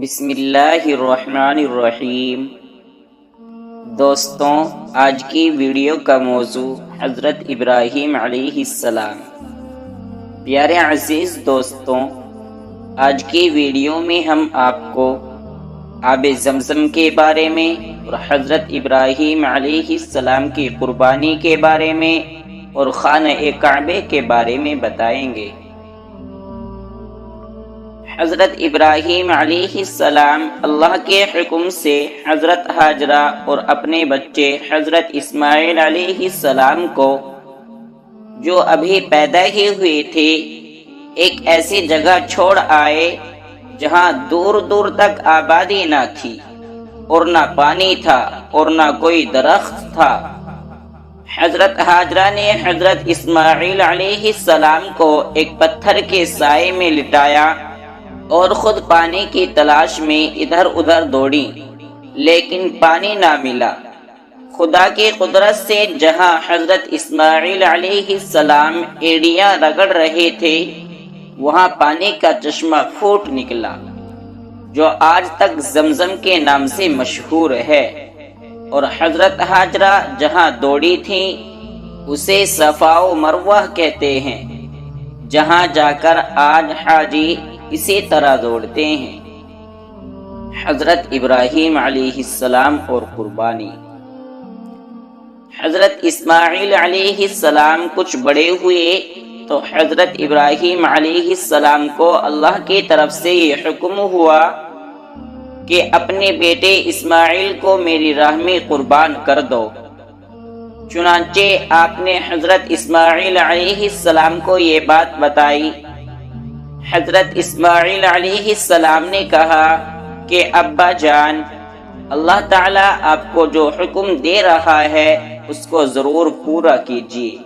بسم اللہ الرحمن الرحیم۔ دوستوں، آج کی ویڈیو کا موضوع حضرت ابراہیم علیہ السلام۔ پیارے عزیز دوستوں، آج کی ویڈیو میں ہم آپ کو آب زمزم کے بارے میں اور حضرت ابراہیم علیہ السلام کی قربانی کے بارے میں اور خانہ کعبہ کے بارے میں بتائیں گے۔ حضرت ابراہیم علیہ السلام اللہ کے حکم سے حضرت ہاجرہ اور اپنے بچے حضرت اسماعیل علیہ السلام کو، جو ابھی پیدا ہی ہوئے تھے، ایک ایسی جگہ چھوڑ آئے جہاں دور دور تک آبادی نہ تھی اور نہ پانی تھا اور نہ کوئی درخت تھا۔ حضرت ہاجرہ نے حضرت اسماعیل علیہ السلام کو ایک پتھر کے سائے میں لٹایا اور خود پانی کی تلاش میں ادھر ادھر دوڑی، لیکن پانی نہ ملا۔ خدا کی قدرت سے جہاں حضرت اسماعیل علیہ السلام ایڑیاں رگڑ رہے تھے، وہاں پانی کا چشمہ پھوٹ نکلا، جو آج تک زمزم کے نام سے مشہور ہے، اور حضرت ہاجرہ جہاں دوڑی تھیں اسے صفا و مروہ کہتے ہیں، جہاں جا کر آج حاجی اسی طرح دوڑتے ہیں۔ حضرت ابراہیم علیہ السلام اور قربانی۔ حضرت اسماعیل علیہ السلام کچھ بڑے ہوئے تو حضرت ابراہیم علیہ السلام کو اللہ کی طرف سے یہ حکم ہوا کہ اپنے بیٹے اسماعیل کو میری راہ میں قربان کر دو۔ چنانچہ آپ نے حضرت اسماعیل علیہ السلام کو یہ بات بتائی۔ حضرت اسماعیل علیہ السلام نے کہا کہ ابا جان، اللہ تعالیٰ آپ کو جو حکم دے رہا ہے اس کو ضرور پورا کیجیے،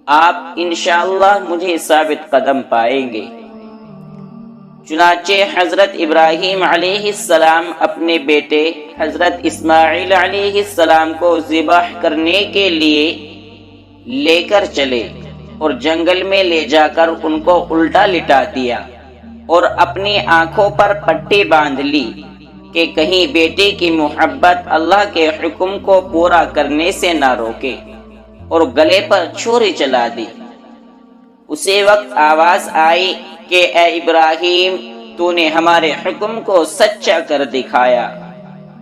آپ انشاءاللہ مجھے ثابت قدم پائیں گے۔ چنانچہ حضرت ابراہیم علیہ السلام اپنے بیٹے حضرت اسماعیل علیہ السلام کو ذبح کرنے کے لیے لے کر چلے اور جنگل میں لے جا کر ان کو الٹا لٹا دیا اور اپنی آنکھوں پر پٹی باندھ لی کہ کہیں بیٹے کی محبت اللہ کے حکم کو پورا کرنے سے نہ روکے، اور گلے پر چھری چلا دی۔ اسی وقت آواز آئی کہ اے ابراہیم، تو نے ہمارے حکم کو سچا کر دکھایا۔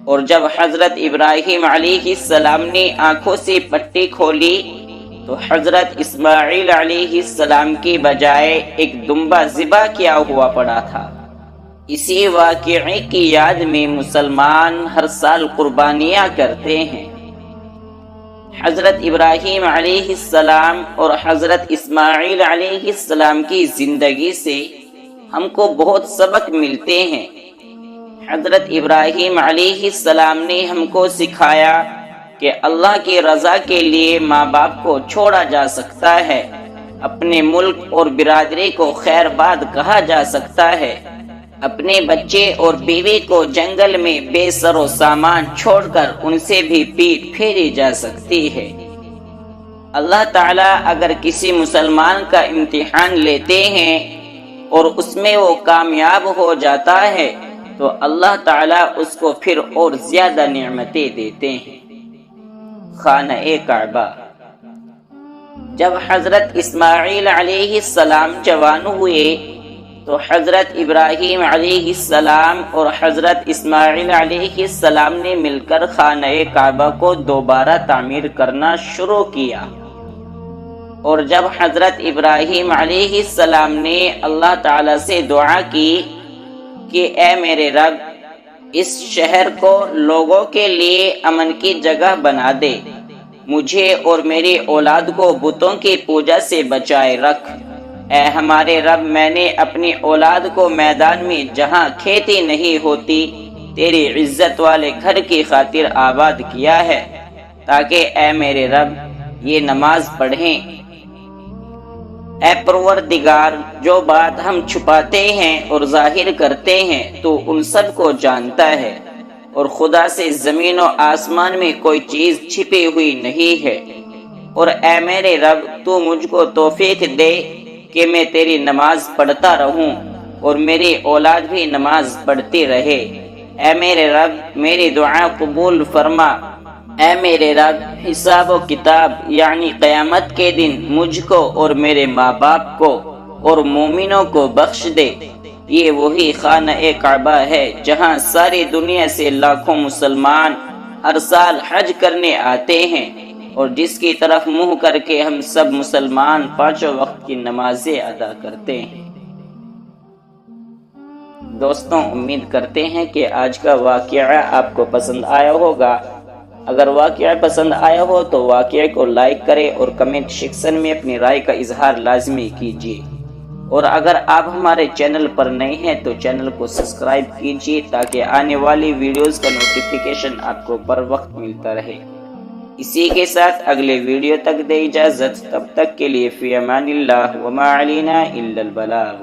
اور جب حضرت ابراہیم علیہ السلام نے آنکھوں سے پٹی کھولی تو حضرت اسماعیل علیہ السلام کی بجائے ایک دمبا ذبح کیا ہوا پڑا تھا۔ اسی واقعے کی یاد میں مسلمان ہر سال قربانیاں کرتے ہیں۔ حضرت ابراہیم علیہ السلام اور حضرت اسماعیل علیہ السلام کی زندگی سے ہم کو بہت سبق ملتے ہیں۔ حضرت ابراہیم علیہ السلام نے ہم کو سکھایا کہ اللہ کی رضا کے لیے ماں باپ کو چھوڑا جا سکتا ہے، اپنے ملک اور برادری کو خیر باد کہا جا سکتا ہے، اپنے بچے اور بیوی کو جنگل میں بے سر و سامان چھوڑ کر ان سے بھی پیٹ پھیری جا سکتی ہے۔ اللہ تعالیٰ اگر کسی مسلمان کا امتحان لیتے ہیں اور اس میں وہ کامیاب ہو جاتا ہے تو اللہ تعالیٰ اس کو پھر اور زیادہ نعمتیں دیتے ہیں۔ خانہ کعبہ۔ جب حضرت اسماعیل علیہ السلام جوان ہوئے تو حضرت ابراہیم علیہ السلام اور حضرت اسماعیل علیہ السلام نے مل کر خانہ کعبہ کو دوبارہ تعمیر کرنا شروع کیا۔ اور جب حضرت ابراہیم علیہ السلام نے اللہ تعالی سے دعا کی کہ اے میرے رب، اس شہر کو لوگوں کے لیے امن کی جگہ بنا دے، مجھے اور میری اولاد کو بتوں کی پوجا سے بچائے رکھ۔ اے ہمارے رب، میں نے اپنی اولاد کو میدان میں جہاں کھیتی نہیں ہوتی تیری عزت والے گھر کی خاطر آباد کیا ہے، تاکہ اے میرے رب یہ نماز پڑھیں۔ اے پروردگار، جو بات ہم چھپاتے ہیں اور ظاہر کرتے ہیں تو ان سب کو جانتا ہے، اور خدا سے زمین و آسمان میں کوئی چیز چھپی ہوئی نہیں ہے۔ اور اے میرے رب، تو مجھ کو توفیق دے کہ میں تیری نماز پڑھتا رہوں، اور میری اولاد بھی نماز پڑھتی رہے۔ اے میرے رب میری دعا قبول فرما۔ اے میرے رب حساب و کتاب یعنی قیامت کے دن مجھ کو اور میرے ماں باپ کو اور مومنوں کو بخش دے۔ یہ وہی خانہ کعبہ ہے جہاں ساری دنیا سے لاکھوں مسلمان ہر سال حج کرنے آتے ہیں، اور جس کی طرف منہ کر کے ہم سب مسلمان پانچوں وقت کی نمازیں ادا کرتے ہیں۔ دوستوں، امید کرتے ہیں کہ آج کا واقعہ آپ کو پسند آیا ہوگا۔ اگر واقعہ پسند آیا ہو تو واقعے کو لائک کریں اور کمنٹ سیکشن میں اپنی رائے کا اظہار لازمی کیجیے، اور اگر آپ ہمارے چینل پر نئے ہیں تو چینل کو سبسکرائب کیجیے تاکہ آنے والی ویڈیوز کا نوٹیفیکیشن آپ کو بر وقت ملتا رہے۔ اسی کے ساتھ اگلے ویڈیو تک دے اجازت، تب تک کے لیے فی امان اللہ وما علینا الا البلاغ۔